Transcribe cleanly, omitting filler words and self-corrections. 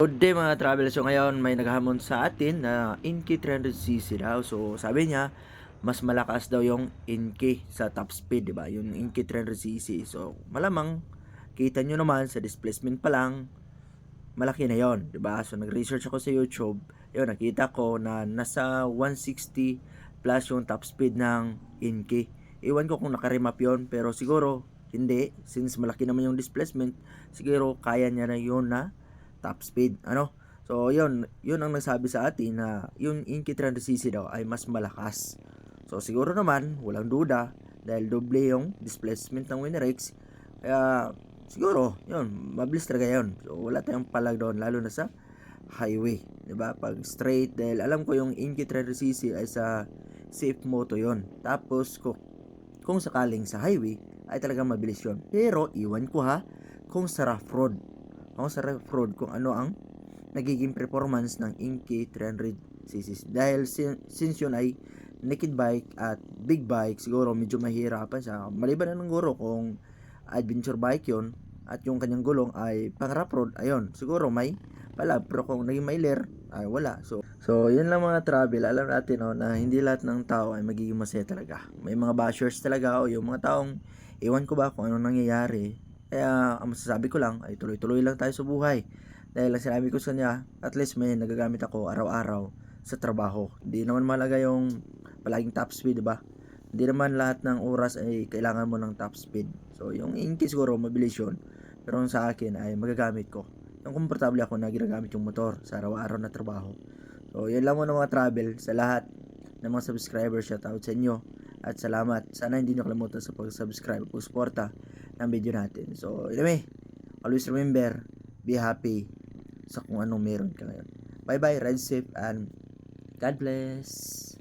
Good day mga travel. So ngayon may naghahamon sa atin na Inky 300cc daw. So sabi niya mas malakas daw yung Inky sa top speed, di ba? Yung Inky 300cc. So malamang kita nyo naman sa displacement pa lang malaki na yon, di ba? So nag-research ako sa YouTube. Yun, nakita ko na nasa 160 plus yung top speed ng Inky. Iwan ko kung naka-remap yun, pero siguro hindi, since malaki naman yung displacement, siguro kaya niya na yun na top speed, ano? So, yun ang nagsabi sa atin na yung Inky 300cc daw ay mas malakas. So, siguro naman, walang duda, dahil doble yung displacement ng Winrex. Kaya, siguro, yun, mabilis talaga yun. So, wala tayong palag doon, lalo na sa highway. 'Di ba? Pag straight, dahil alam ko yung Inky 300cc ay sa safe moto yon. Tapos, kung sakaling sa highway, ay talagang mabilis yun. Pero, iwan ko ha, kung sa rough road. Kung ano ang nagiging performance ng Inky 300cc. Dahil since yun ay naked bike at big bike, siguro medyo mahirapan siya. Maliban na ng guro kung adventure bike yun at yung kanyang gulong ay pang rough road, ayun, siguro may pala. Pero kung naging mailer, ay wala. So yun lang mga travel. Alam natin na hindi lahat ng tao ay magiging masaya talaga. May mga bashers talaga o yung mga taong iwan ko ba kung ano nangyayari. Kaya ang masasabi ko lang ay tuloy-tuloy lang tayo sa buhay. Dahil ang sinabi ko sa niya, at least may nagagamit ako araw-araw sa trabaho. Hindi naman malaga yung palaging top speed, diba? Hindi naman lahat ng oras ay kailangan mo ng top speed. So, yung Inky siguro mabilis yun. Pero sa akin ay magagamit ko. Yung komportable ako na ginagamit yung motor sa araw-araw na trabaho. So, yun lang muna mga travel sa lahat ng mga subscribers. Shoutout sa inyo. At salamat. Sana hindi nyo kalimutan sa pag-subscribe o suporta ng video natin. So, anyway, always remember, be happy sa kung anong meron ka ngayon. Bye bye, ride safe, and God bless.